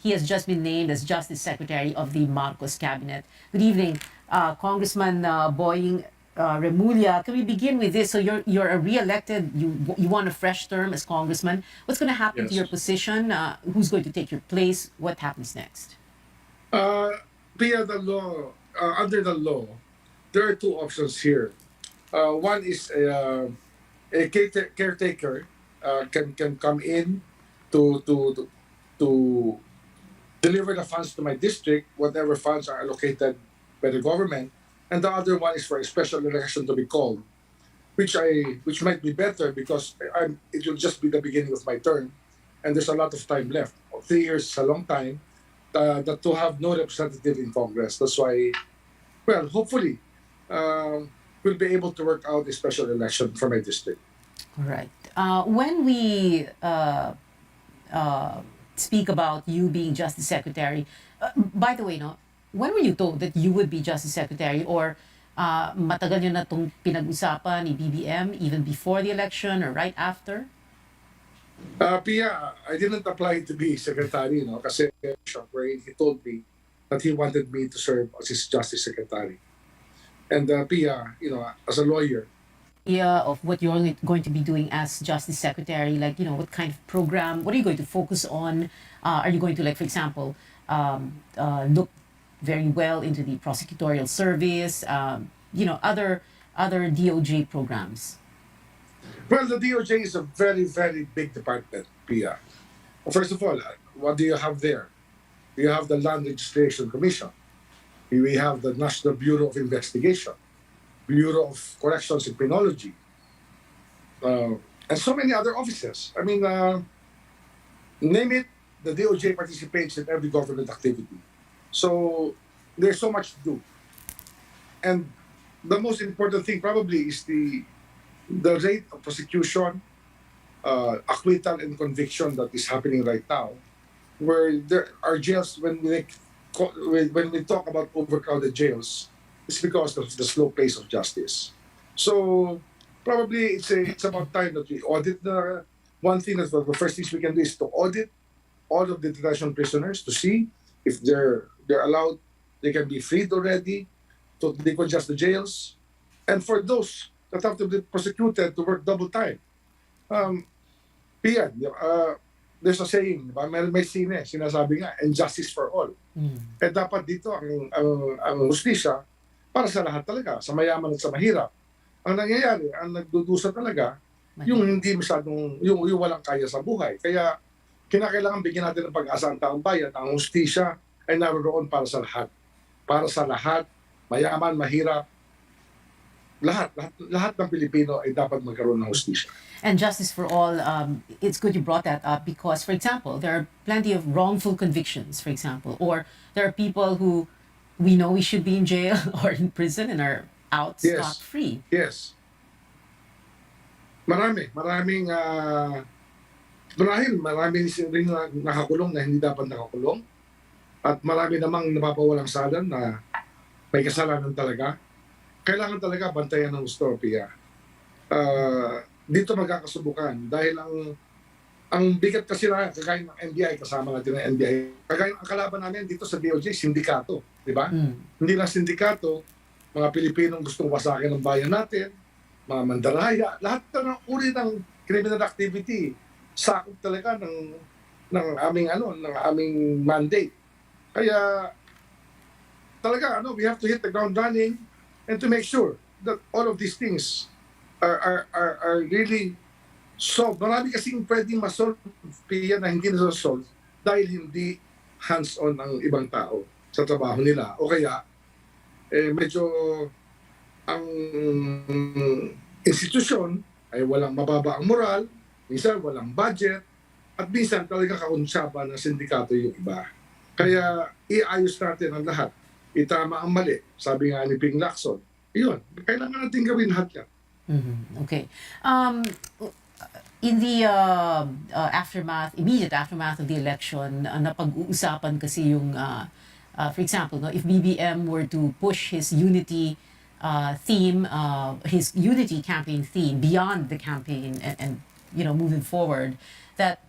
he has just been named as Justice Secretary of the Marcos Cabinet. Good evening, Congressman Boying Remulla. Can we begin with this? So you're a re-elected. You want a fresh term as congressman. What's going to happen to your Yes. position? Who's going to take your place? What happens next? Uh, Via the law, under the law, there are two options here. One is a caretaker can come in to deliver the funds to my district, whatever funds are allocated by the government, and the other one is for a special election to be called, which might be better because it will just be the beginning of my term, and there's a lot of time left. 3 years is a long time. That to have no representative in Congress. That's why, well, hopefully, we'll be able to work out a special election for my district. All right. When we speak about you being Justice Secretary, by the way, no, when were you told that you would be Justice Secretary? Or matagal nyo na itong pinag-usapan ni BBM even before the election or right after? Pia, I didn't apply to be secretary, kasi wherein he told me that he wanted me to serve as his justice secretary. And Pia, as a lawyer, Of what you're going to be doing as Justice Secretary, like, what kind of program, what are you going to focus on? Are you going to, like, for example, look very well into the prosecutorial service, other DOJ programs? well, the DOJ is a very, very big department, Pia. First of all, what do you have there? You have the Land Registration Commission. We have the National Bureau of Investigation, Bureau of Corrections and Penology, and so many other offices. I mean, name it, the DOJ participates in every government activity. So there's so much to do. And the most important thing probably is the rate of prosecution, acquittal, and conviction that is happening right now, where there are jails when we talk about overcrowded jails, it's because of the slow pace of justice. So probably it's about time that we audit the one thing that the first things we can do is to audit all of the detention prisoners to see if they're allowed, they can be freed already, to decongest the jails, and for those that have to be prosecuted to work double time. Piyan, there's a saying, di ba? May sinasabi nga, and justice for all. Eh dapat dito ang hustisya para sa lahat talaga, sa mayaman at sa mahirap. Ang nangyayari, ang nagdudusa talaga, yung hindi masyadong, yung walang kaya sa buhay. Kaya kinakailangan bigyan natin ng pag-asa ang taong bayan. Ang hustisya ay naroon para sa lahat. Para sa lahat, mayaman, mahirap, lahat ng Pilipino ay dapat magkaroon ng hustisya. And justice for all, it's good you brought that up because, for example, there are plenty of wrongful convictions, for example, or there are people who we know we should be in jail or in prison and are out Yes. scot-free. Yes. Maraming marami rin nakakulong na hindi dapat nakakulong. At marami namang napapawalang salan na may kasalanan talaga. Kailangan talaga bantayan ng gusto, Pia. Dito magkakasubukan dahil ang bigat kasi na kagaya ng NBI, kasama natin ng NBI. Kagaya ang kalaban namin dito sa DOJ, sindikato, di ba? Hindi lang sindikato, mga Pilipinong gustong wasakin ng bayan natin, mga mandaraya, lahat ng uri ng criminal activity, sakop talaga ng aming mandate. Kaya talaga we have to hit the ground running and to make sure that all of these things are really solved. Marami kasing pwedeng masolve na hindi na-solve dahil hindi hands-on ang ibang tao sa trabaho nila. O kaya, medyo ang institusyon ay walang mababa ang moral, minsan walang budget, at minsan talaga kaunsapan ng sindikato yung iba. Kaya iayos natin ang lahat. Itama ang mali. Sabi nga ni Ping Lacson, yun, kailangan natin gawin lahat yan. Okay. In the immediate aftermath of the election, napag-uusapan kasi yung, for example, no, if BBM were to push his unity theme, his unity campaign theme beyond the campaign and moving forward, that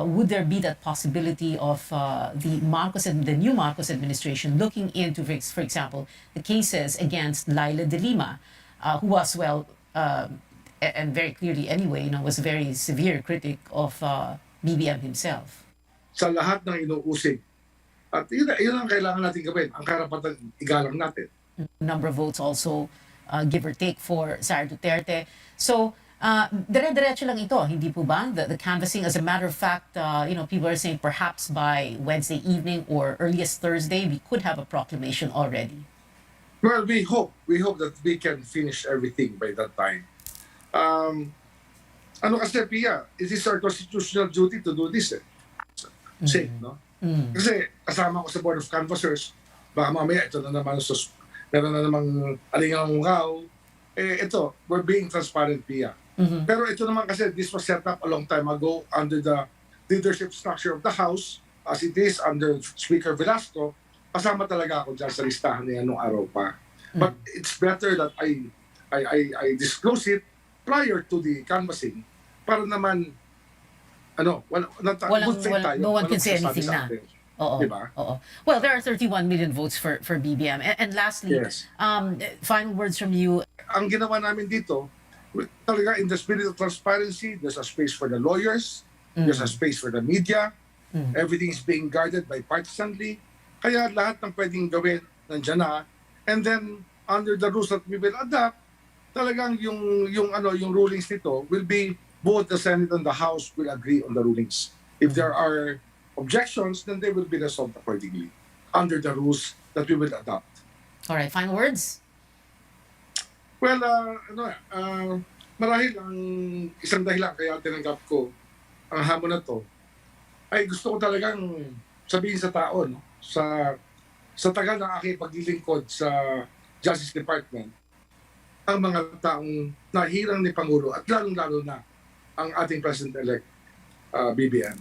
would there be that possibility of the new Marcos administration looking into, for example, the cases against Laila de Lima, who was and very clearly anyway, was a very severe critic of BBM himself. Sa lahat ng inuusig. At yun ang kailangan natin gawin. Ang karapatan, igalang natin. Number of votes also, give or take, for Sara Duterte. So, dire-diretso lang ito, hindi po ba? The canvassing, as a matter of fact, people are saying perhaps by Wednesday evening or earliest Thursday, we could have a proclamation already. Well, we hope that we can finish everything by that time. Ano kasi, Pia, it is our constitutional duty to do this. Safe, no? Kasi kasama ko sa Board of Canvassers, baka mamaya ito na naman meron na namang alingaw-ngaw. Ito, we're being transparent, Pia. Pero ito naman kasi, this was set up a long time ago under the leadership structure of the House, as it is under Speaker Velasco. Kasama talaga ako dyan sa listahan niya nung araw pa. But it's better that I disclose it prior to the canvassing para naman no one can say anything na. Oo. Diba? Oo. Well, there are 31 million votes for BBM. And lastly, Yes. Final words from you. Ang ginawa namin dito, talaga in the spirit of transparency, there's a space for the lawyers, there's a space for the media, everything is being guarded by partisanly. Kaya lahat ng pwedeng gawin nandiyan na. And then, under the rules that we will adopt, talagang yung rulings nito will be both the Senate and the House will agree on the rulings. If there are objections, then they will be resolved accordingly under the rules that we will adopt. All right, final words? Well, marahil ang isang dahilan kaya tinanggap ko ang hamon na to ay gusto ko talagang sabihin sa tao, no? Sa tagal ng aking paglilingkod sa Justice Department, ang mga taong nahirang ni Pangulo at lalong-lalo na ang ating President-elect BBM.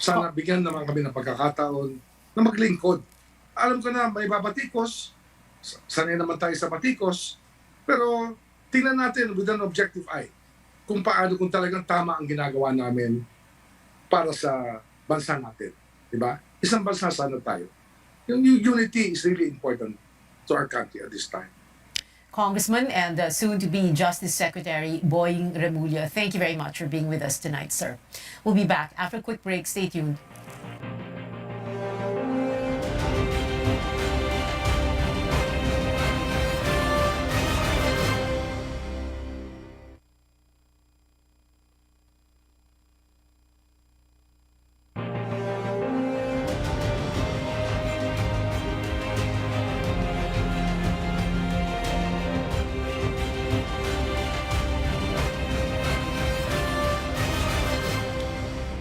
Sana bigyan naman kami ng pagkakataon na maglingkod. Alam ko na may babatikos, sanay naman tayo sa batikos, pero tingnan natin with an objective eye kung talagang tama ang ginagawa namin para sa bansa natin. Diba? Isang bansa sana tayo. Yung unity is really important to our country at this time. Congressman and soon-to-be Justice Secretary Boying Remulla, thank you very much for being with us tonight, sir. We'll be back after a quick break. Stay tuned.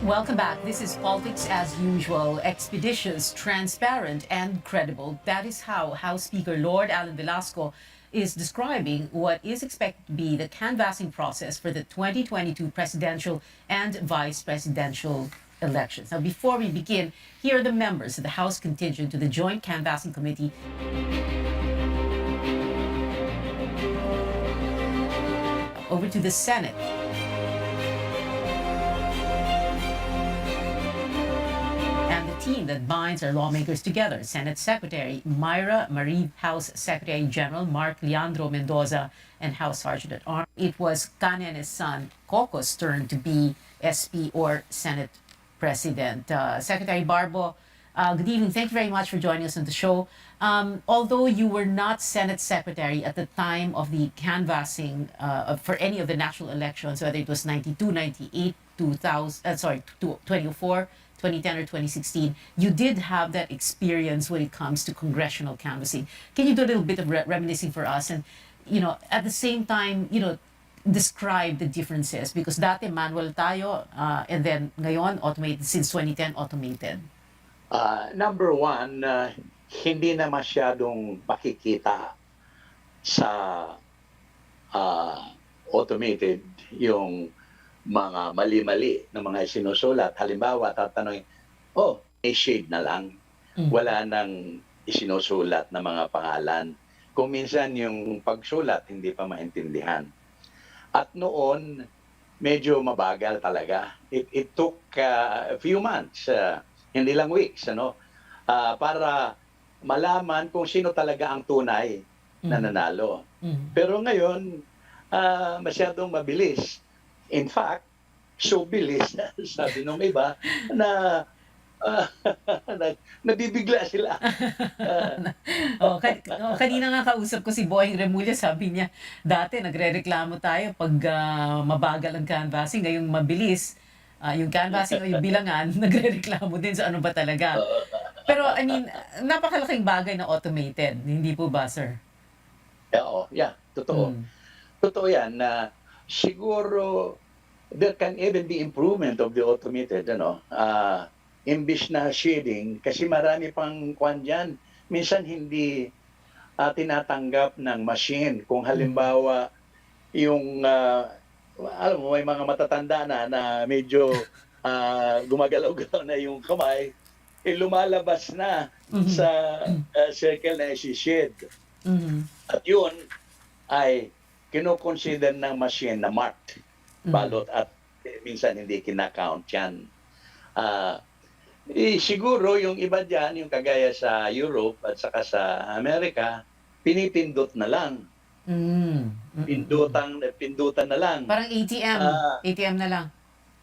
Welcome back. This is Politics as Usual, expeditious, transparent, and credible. That is how House Speaker Lord Alan Velasco is describing what is expected to be the canvassing process for the 2022 presidential and vice presidential elections. Now, before we begin, here are the members of the House contingent to the Joint Canvassing Committee. Over to the Senate. Team that binds our lawmakers together. Senate Secretary Myra Marie, House Secretary General Mark Leandro Mendoza, and House Sergeant at Arms. It was Kanene's son, Coco's turn to be SP or Senate President. Secretary Barbo, good evening. Thank you very much for joining us on the show. Although you were not Senate Secretary at the time of the canvassing for any of the national elections, whether it was 92, 98, 2004, 2010 or 2016, you did have that experience when it comes to congressional canvassing. Can you do a little bit of reminiscing for us? And, at the same time, describe the differences. Because dati manual tayo, and then ngayon, automated, since 2010, automated. Number one, hindi na masyadong makikita sa automated yung mga mali-mali na mga isinusulat. Halimbawa, tatanungin, may shade na lang. Wala nang isinusulat na mga pangalan. Kung minsan yung pagsulat, hindi pa maintindihan. At noon, medyo mabagal talaga. It took a few months, hindi lang weeks, para malaman kung sino talaga ang tunay na Mm. nanalo. Mm. Pero ngayon, masyadong mabilis. In fact, so bilis na sabi nung iba na ah, nabibigla sila. Ah, Kanina nga kausap ko si Boying Remulla, sabi niya, dati nagrereklamo tayo pag mabagal ang canvassing, ngayong mabilis. Yung canvassing o yung bilangan, nagrereklamo din sa ano ba talaga. Pero I mean, napakalaking bagay na automated, hindi po ba, sir? oo, yeah, totoo. Mm. Totoo yan na siguro there can even be improvement of the automated, imbis na shading, kasi marami pang kwan dyan. Minsan hindi tinatanggap ng machine. Kung Mm. halimbawa, yung, alam mo, may mga matatanda na medyo gumagalaw-galaw na yung kamay, lumalabas na Mhm. sa circle na isi-shade. Mhm. At yun ay kino-consider ng machine na marked Mhm. balot at minsan hindi kina-count yan. Ah, siguro yung iba diyan, yung kagaya sa Europe at saka sa Amerika, pinipindot na lang, Mm. Mm. Mm. pindutan na lang. Parang ATM. Ah, ATM na lang.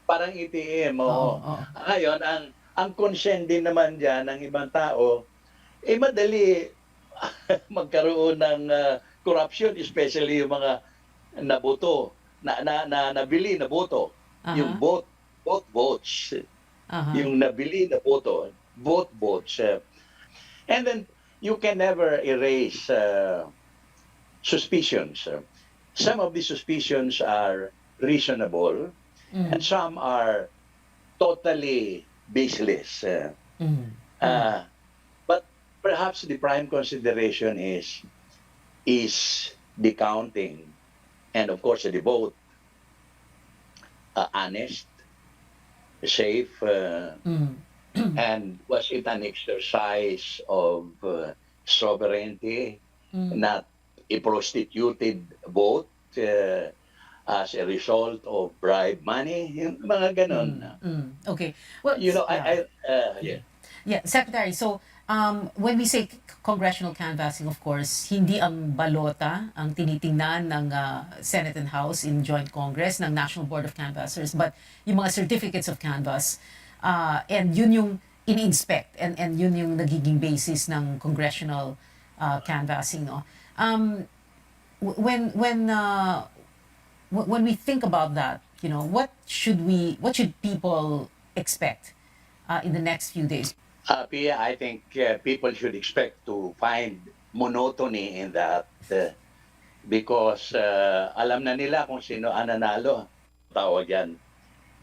parang ATM, Oo, oo. oo. Ngayon, ang concern din naman diyan ng ibang tao, madali magkaroon ng corruption, especially yung mga naboto, nabili na boto, yung Aha. both votes, Aha. yung nabili na boto, both votes. And then you can never erase suspicions. Some of the suspicions are reasonable and Mm. some are totally baseless. Mm. Mm. Uh, but perhaps the prime consideration is the counting and of course the vote honest, safe, Mm. and was it an exercise of sovereignty, Mm. not a prostituted vote as a result of bribe money, yung mga ganon. Mm. Mm. Okay. Well, yeah. Yeah. Yeah, Secretary. So, when we say congressional canvassing, of course, hindi ang balota ang tinitingnan ng Senate and House in joint Congress ng National Board of Canvassers, but yung mga certificates of canvass, and yun yung ini-inspect, and yun yung nagiging basis ng congressional canvassing, no? W- when we think about that, what should people expect in the next few days? Pia, I think people should expect to find monotony in that because alam na nila kung sino ang nanalo. Tawag yan.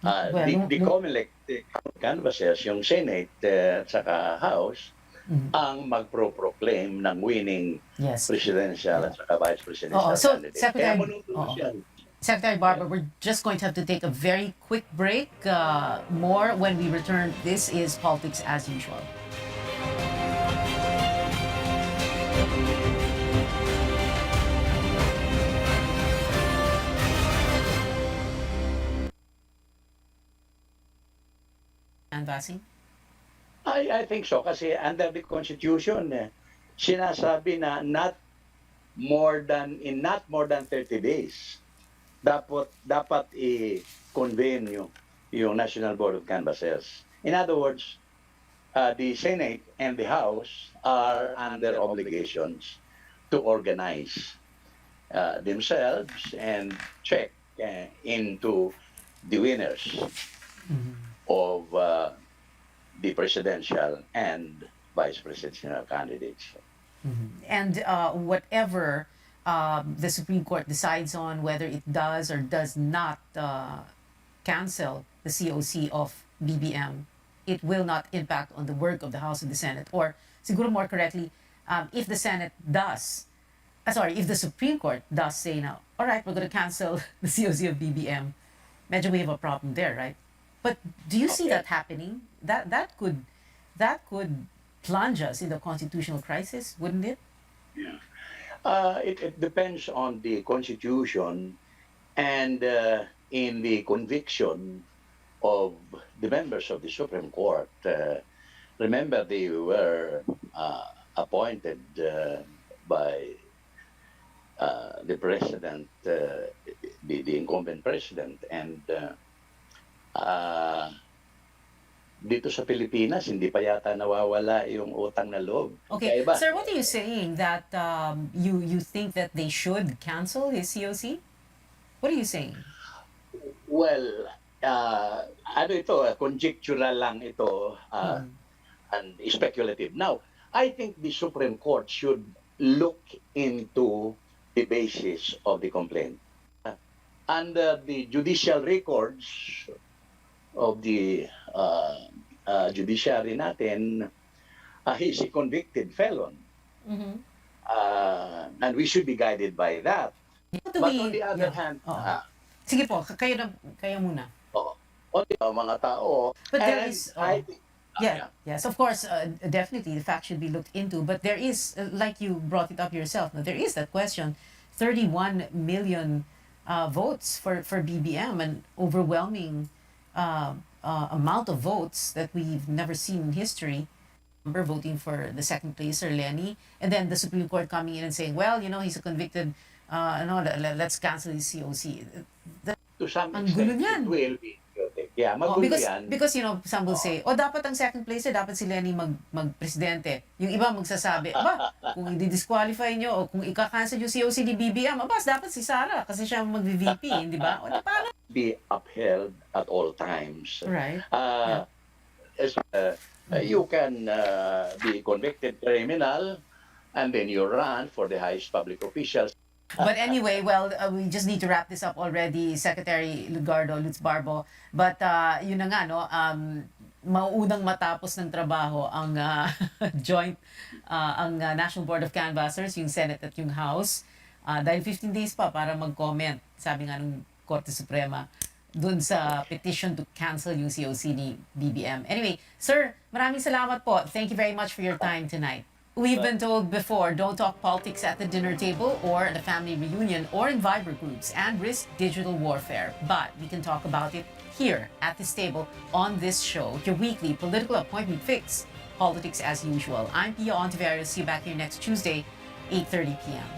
Well, The COMELEC canvassers, yung Senate at saka House, ang magpro-proclaim ng winning yes. presidential at saka vice presidential So, candidate. Kaya Secretary, monotonous yan. Secretary Barbara, we're just going to have to take a very quick break. More when we return. This is Politics as Usual. Canvassing? I think so kasi under the Constitution, sinasabi na not more than 30 days dapat i-convene yung National Board of Canvassers. In other words, the Senate and the House are under obligations to organize themselves and check into the winners of the presidential and vice presidential candidates. And whatever the Supreme Court decides on, whether it does or does not cancel the COC of BBM, it will not impact on the work of the House and the Senate. Or, siguro more correctly, if the Senate does, if the Supreme Court does say now, all right, we're going to cancel the COC of BBM, medyo we have a problem there, right? But do you see Okay. that happening? That could plunge us in the constitutional crisis, wouldn't it? It depends on the Constitution and in the conviction of the members of the Supreme Court. Remember, they were appointed by the president, the incumbent president, and dito sa Pilipinas, hindi pa yata nawawala yung utang na loob. Okay, Kaya iba, sir, what are you saying? That you think that they should cancel his COC? What are you saying? well, ano ito, conjectural lang ito, and speculative. Now, I think the Supreme Court should look into the basis of the complaint. Under the judicial records of the judiciary natin, he's a convicted felon. Mm-hmm. And we should be guided by that. How do But we- on the other yeah. hand, Oo. Sige po, kayo muna. on the mga tao, But there and is, I think, Yes, of course, definitely the fact should be looked into. But there is, like you brought it up yourself, no, there is that question: 31 million votes for BBM, an overwhelming amount of votes that we've never seen in history. Remember voting for the second placer, Lenny, and then the Supreme Court coming in and saying, well, he's a convicted. Let's cancel his COC. to some Ang gulo extent, niyan. it will be chaotic. Yeah, Oh, magulo because yan. because some will say, dapat ang second placer, dapat si Lenny magpresidente. Yung iba magsasabi, kung i-disqualify nyo o kung ika-cancel yung COC ni BBM, dapat si Sara kasi siya ang mag-VP, di ba? O di paano? Be upheld at all times. Right. You can be convicted criminal and then you run for the highest public officials. But anyway, well, we just need to wrap this up already, Secretary Lugardo, Lutz Barbo. But yun na nga, no, mauunang matapos ng trabaho ang ang National Board of Canvassers, yung Senate at yung House. Dahil 15 days pa para mag-comment, sabi nga ng Korte Suprema, dun sa petition to cancel yung COC ni BBM. Anyway, sir, maraming salamat po. Thank you very much for your time tonight. We've been told before, don't talk politics at the dinner table or at a family reunion or in Viber groups and risk digital warfare. But we can talk about it here at this table on this show, your weekly political appointment fix, politics as usual. I'm Pia Ontiveros. See you back here next Tuesday, 8:30 p.m.